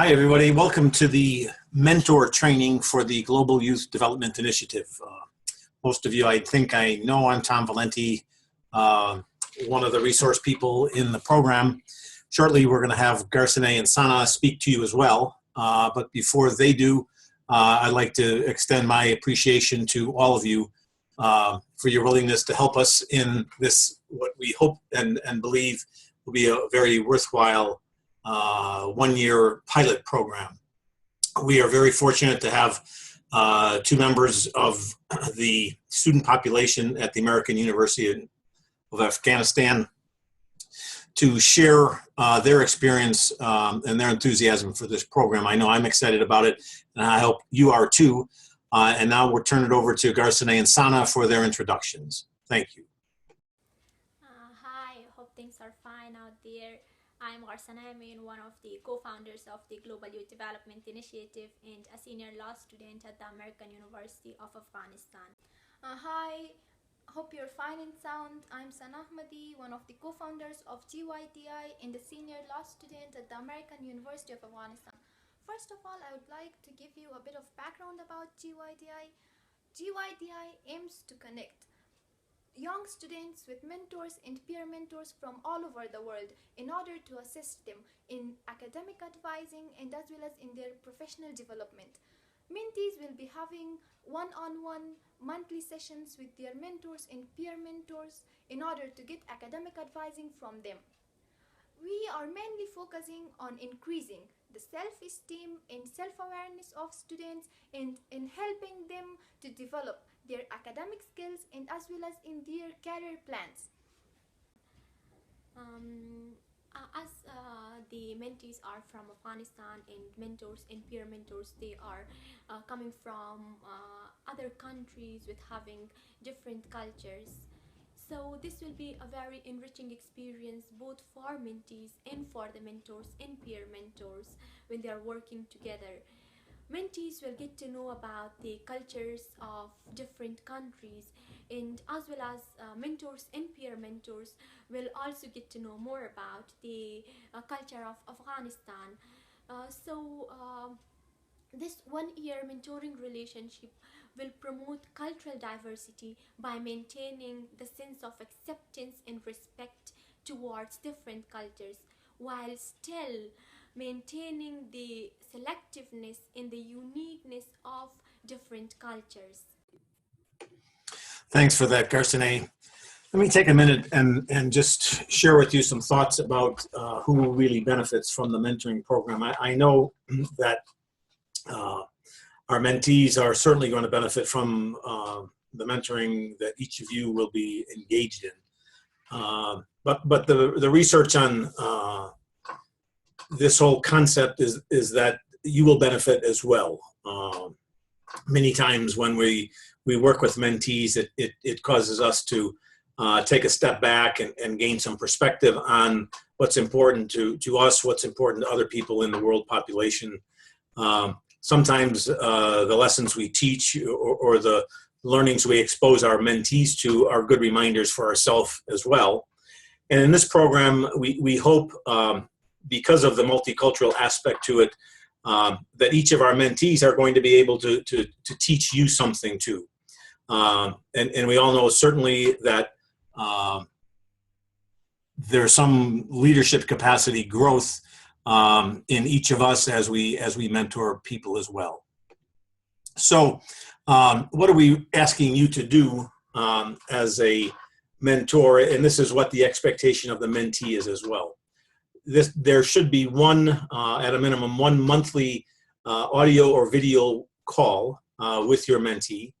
Hi, everybody. Welcome to the mentor training for the Global Youth Development Initiative. Most of you, I think I know. I'm Tom Valenti, one of the resource people in the program. Shortly, we're going to have Garcine and Sana speak to you as well. But before they do, I'd like to extend my appreciation to all of you for your willingness to help us in this, what we hope and believe will be a very worthwhile one-year pilot program. We are very fortunate to have two members of the student population at the American University of Afghanistan to share their experience and their enthusiasm for this program. I know I'm excited about it, and I hope you are too. And now we'll turn it over to Garcine and Sana for their introductions. Thank you. Hi, hope things are fine out there. I'm Garcine, one of the co-founders of the Global Youth Development Initiative and a senior law student at the American University of Afghanistan. Hi, hope you're fine and sound. I'm Sana Ahmadi, one of the co-founders of GYDI and a senior law student at the American University of Afghanistan. First of all, I would like to give you a bit of background about GYDI. GYDI aims to connect young students with mentors and peer mentors from all over the world in order to assist them in academic advising and as well as in their professional development. Mentees will be having one-on-one monthly sessions with their mentors and peer mentors in order to get academic advising from them. We are mainly focusing on increasing the self-esteem and self-awareness of students and in helping them to develop their academic skills and as well as in their career plans. The mentees are from Afghanistan and mentors and peer mentors, they are coming from other countries with having different cultures. So this will be a very enriching experience both for mentees and for the mentors and peer mentors when they are working together. Mentees will get to know about the cultures of different countries, and as well as mentors and peer mentors will also get to know more about the culture of Afghanistan. This one-year mentoring relationship will promote cultural diversity by maintaining the sense of acceptance and respect towards different cultures, while still maintaining the selectiveness and the uniqueness of different cultures. Thanks for that, Garcine. Let me take a minute and just share with you some thoughts about who really benefits from the mentoring program. I know that our mentees are certainly going to benefit from the mentoring that each of you will be engaged in. But the research on this whole concept is that you will benefit as well. Many times when we work with mentees, it causes us to take a step back and gain some perspective on what's important to us, what's important to other people in the world population. Sometimes the lessons we teach or the learnings we expose our mentees to are good reminders for ourselves as well. And in this program, we hope, because of the multicultural aspect to it, that each of our mentees are going to be able to teach you something too. And we all know certainly that there's some leadership capacity growth in each of us as we mentor people as well. So what are we asking you to do as a mentor? And this is what the expectation of the mentee is as well. There should be at a minimum, one monthly audio or video call with your mentee.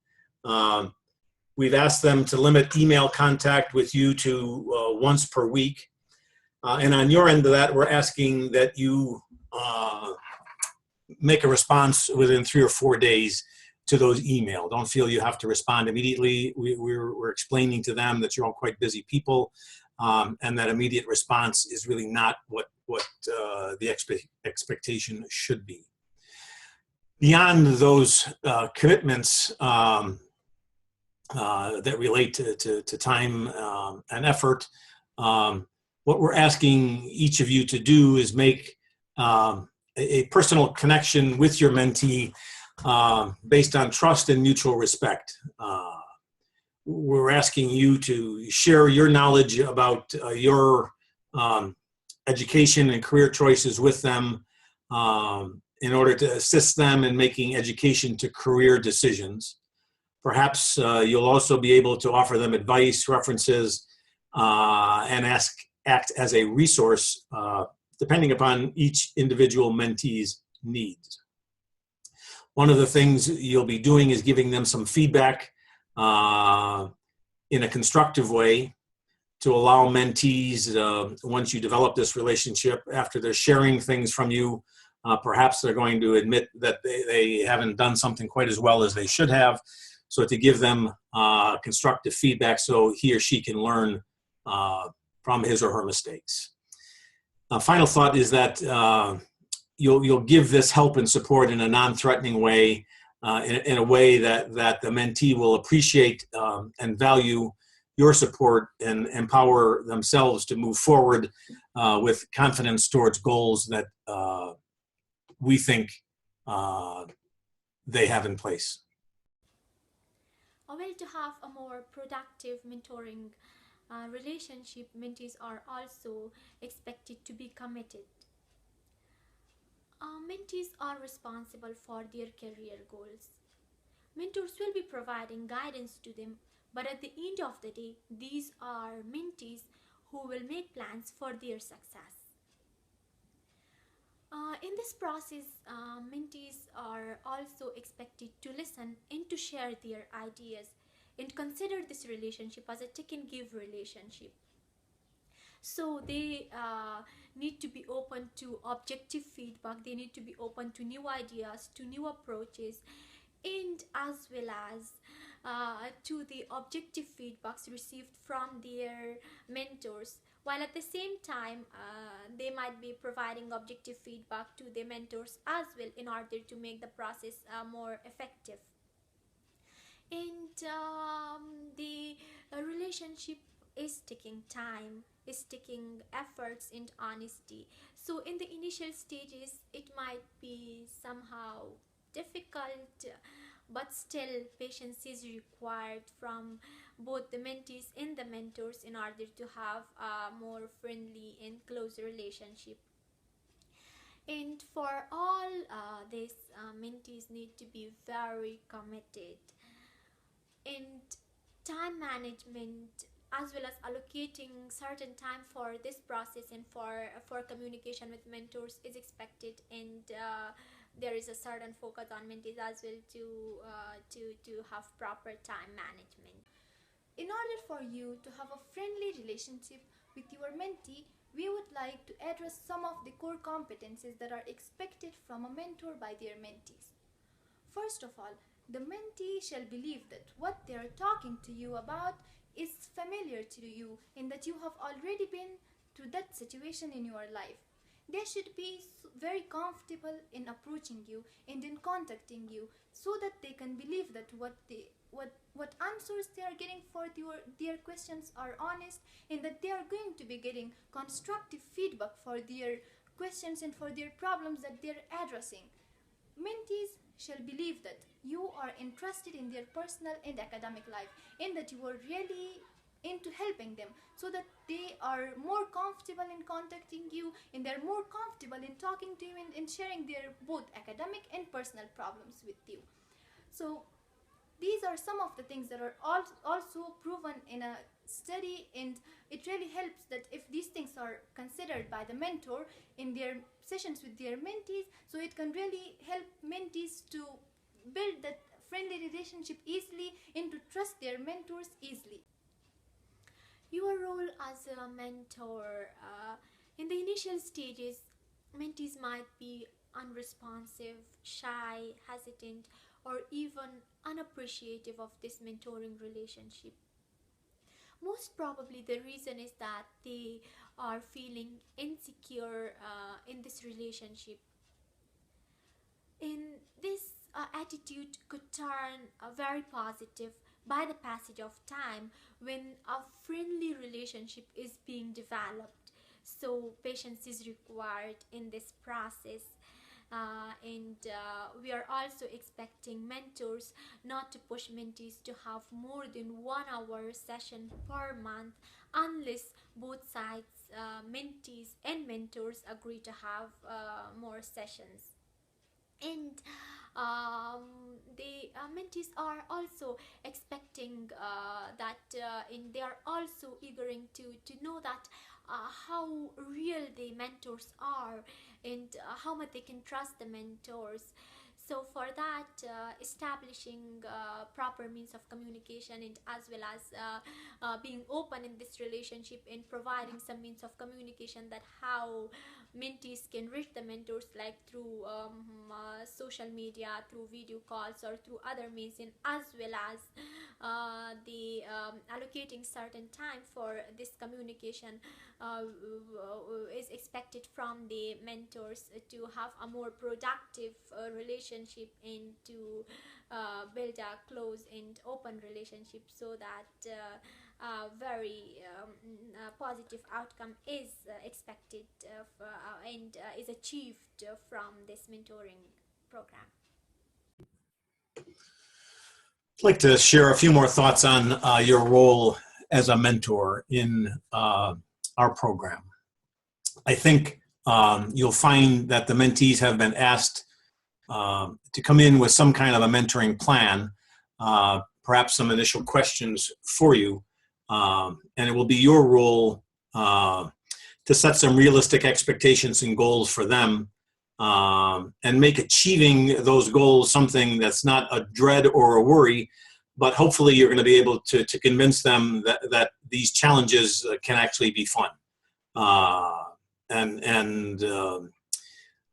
We've asked them to limit email contact with you to once per week. And on your end of that, we're asking that you make a response within 3 or 4 days to those emails. Don't feel you have to respond immediately. We're explaining to them that you're all quite busy people, and that immediate response is really not what the expectation should be. Beyond those commitments that relate to time and effort, what we're asking each of you to do is make a personal connection with your mentee based on trust and mutual respect. We're asking you to share your knowledge about your education and career choices with them in order to assist them in making education to career decisions. Perhaps you'll also be able to offer them advice, references, and act as a resource depending upon each individual mentee's needs. One of the things you'll be doing is giving them some feedback in a constructive way to allow mentees, once you develop this relationship, after they're sharing things from you, perhaps they're going to admit that they haven't done something quite as well as they should have. So to give them constructive feedback so he or she can learn from his or her mistakes. Final thought is that you'll give this help and support in a non-threatening way, in a way that the mentee will appreciate and value your support and empower themselves to move forward with confidence towards goals that we think they have in place. Well, to have a more productive mentoring relationship, mentees are also expected to be committed. Mentees are responsible for their career goals. Mentors will be providing guidance to them, but at the end of the day, these are mentees who will make plans for their success. In this process, mentees are also expected to listen and to share their ideas and consider this relationship as a take and give relationship. So they need to be open to objective feedback, they need to be open to new ideas, to new approaches, and as well as to the objective feedbacks received from their mentors, while at the same time they might be providing objective feedback to their mentors as well in order to make the process more effective. And the relationship is taking time, is taking efforts and honesty. So in the initial stages it might be somehow difficult, but still patience is required from both the mentees and the mentors in order to have a more friendly and close relationship. And for all this, mentees need to be very committed, and time management as well as allocating certain time for this process and for communication with mentors is expected. And there is a certain focus on mentees as well to have proper time management. In order for you to have a friendly relationship with your mentee, we would like to address some of the core competencies that are expected from a mentor by their mentees. First of all, the mentee shall believe that what they are talking to you about is familiar to you and that you have already been through that situation in your life. They should be very comfortable in approaching you and in contacting you, so that they can believe that what answers they are getting for their questions are honest, and that they are going to be getting constructive feedback for their questions and for their problems that they're addressing. Mentees shall believe that you are interested in their personal and academic life, and that you are really into helping them, so that they are more comfortable in contacting you and they're more comfortable in talking to you and sharing their both academic and personal problems with you. So these are some of the things that are also proven in a study, and it really helps that if these things are considered by the mentor in their sessions with their mentees, so it can really help mentees to build that friendly relationship easily and to trust their mentors easily. Your role as a mentor, in the initial stages, mentees might be unresponsive, shy, hesitant, or even unappreciative of this mentoring relationship. Most probably, the reason is that they are feeling insecure in this relationship. In this attitude could turn very positive by the passage of time when a friendly relationship is being developed. So patience is required in this process. We are also expecting mentors not to push mentees to have more than 1 hour session per month unless both sides, mentees and mentors, agree to have more sessions. And the mentees are also expecting that they are also eagering to know that how real the mentors are, and how much they can trust the mentors. So for that, establishing proper means of communication, and as well as being open in this relationship, and providing some means of communication, that how mentees can reach the mentors, like through social media, through video calls, or through other means, and as well as the allocating certain time for this communication is expected from the mentors to have a more productive relationship, and to build a close and open relationship, so that very positive outcome is expected and is achieved from this mentoring program. I'd like to share a few more thoughts on your role as a mentor in our program. I think you'll find that the mentees have been asked to come in with some kind of a mentoring plan, perhaps some initial questions for you, and it will be your role to set some realistic expectations and goals for them, and make achieving those goals something that's not a dread or a worry, but hopefully you're going to be able to convince them that these challenges can actually be fun.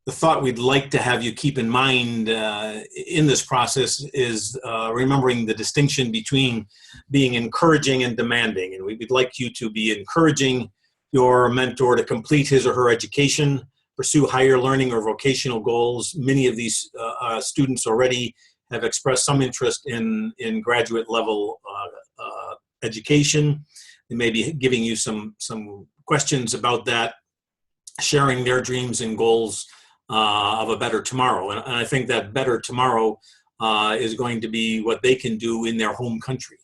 The thought we'd like to have you keep in mind in this process is remembering the distinction between being encouraging and demanding. And we'd like you to be encouraging your mentor to complete his or her education, pursue higher learning or vocational goals. Many of these students already have expressed some interest in graduate level education. They may be giving you some questions about that, sharing their dreams and goals of a better tomorrow. And I think that better tomorrow is going to be what they can do in their home country.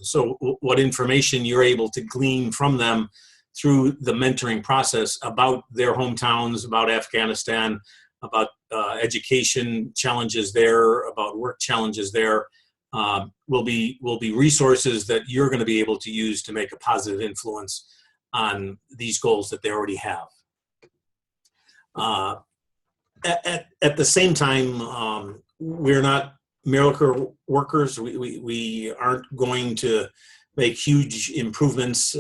So what information you're able to glean from them through the mentoring process about their hometowns, about Afghanistan, about education challenges there, about work challenges there, will be resources that you're going to be able to use to make a positive influence on these goals that they already have. At the same time, we're not miracle workers. We aren't going to make huge improvements,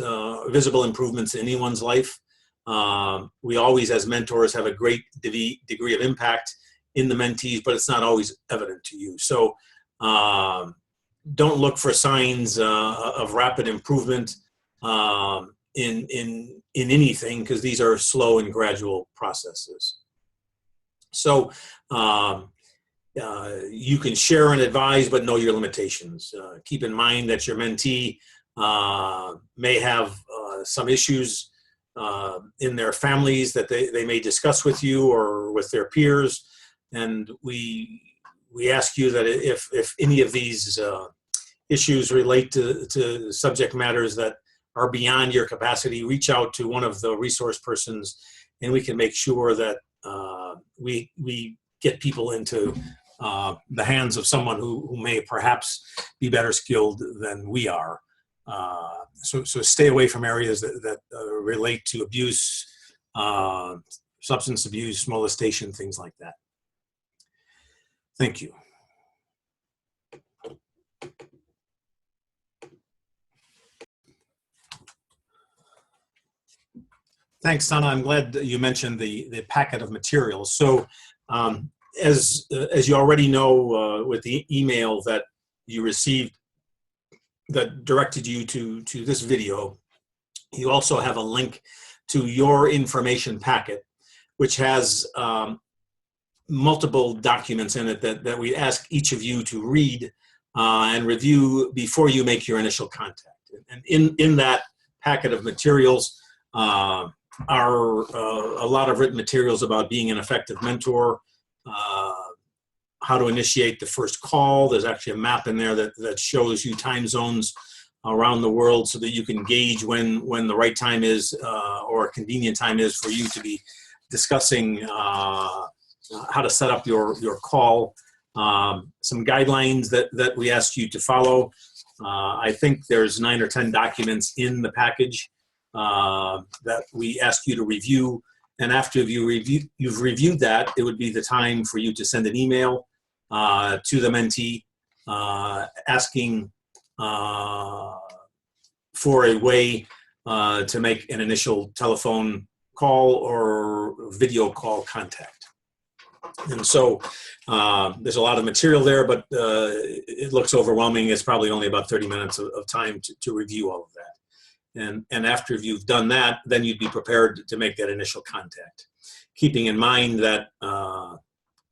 visible improvements in anyone's life. We always, as mentors, have a great degree of impact in the mentees, but it's not always evident to you. So don't look for signs of rapid improvement in anything, because these are slow and gradual processes. So you can share and advise, but know your limitations. Keep in mind that your mentee may have some issues in their families that they may discuss with you or with their peers. And we ask you that if any of these issues relate to subject matters that are beyond your capacity, reach out to one of the resource persons, and we can make sure that we get people into the hands of someone who may perhaps be better skilled than we are. So stay away from areas that relate to abuse, substance abuse, molestation, things like that. Thank you. Thanks, Sana. I'm glad that you mentioned the packet of materials. So as you already know, with the email that you received that directed you to this video, you also have a link to your information packet, which has multiple documents in it that we ask each of you to read and review before you make your initial contact. And in that packet of materials, are a lot of written materials about being an effective mentor, how to initiate the first call. There's actually a map in there that shows you time zones around the world so that you can gauge when the right time is or a convenient time is for you to be discussing how to set up your call. Some guidelines that we asked you to follow. I think there's 9 or 10 documents in the package that we ask you to review. And after you've reviewed that, it would be the time for you to send an email to the mentee asking for a way to make an initial telephone call or video call contact. And so there's a lot of material there, but it looks overwhelming. It's probably only about 30 minutes of time to review all of that. And after you've done that, then you'd be prepared to make that initial contact. Keeping in mind that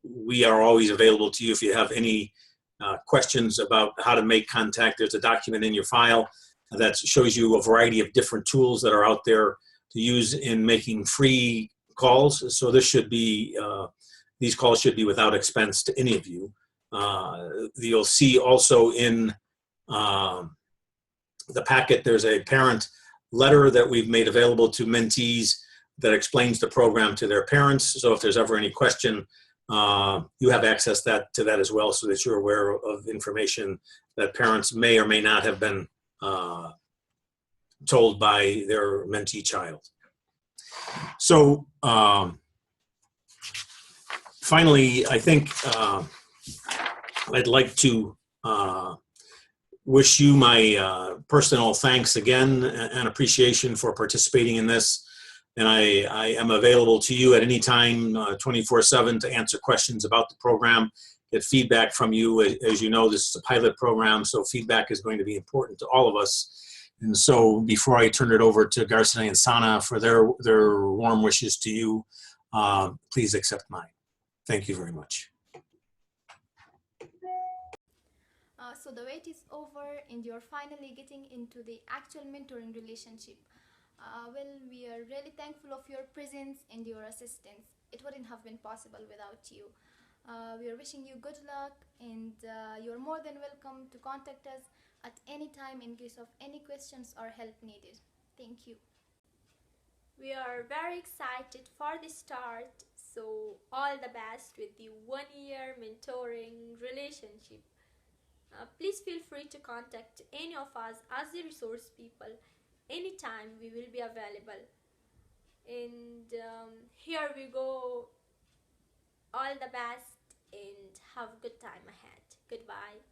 we are always available to you if you have any questions about how to make contact. There's a document in your file that shows you a variety of different tools that are out there to use in making free calls. So this should be, these calls should be without expense to any of you. You'll see also in the packet, there's a parent letter that we've made available to mentees that explains the program to their parents. So if there's ever any question, you have access to that as well, so that you're aware of information that parents may or may not have been told by their mentee child. So finally, I think I'd like to wish you my personal thanks again and appreciation for participating in this. And I am available to you at any time, 24/7, to answer questions about the program, get feedback from you. As you know, this is a pilot program, so feedback is going to be important to all of us. And so before I turn it over to Garcina and Sana for their warm wishes to you, please accept mine. Thank you very much. So the wait is over and you're finally getting into the actual mentoring relationship. Well, we are really thankful of your presence and your assistance. It wouldn't have been possible without you. We are wishing you good luck, and you're more than welcome to contact us at any time in case of any questions or help needed. Thank you. We are very excited for the start, so all the best with the 1-year mentoring relationship. Please feel free to contact any of us as the resource people anytime. We will be available. And here we go. All the best and have a good time ahead. Goodbye.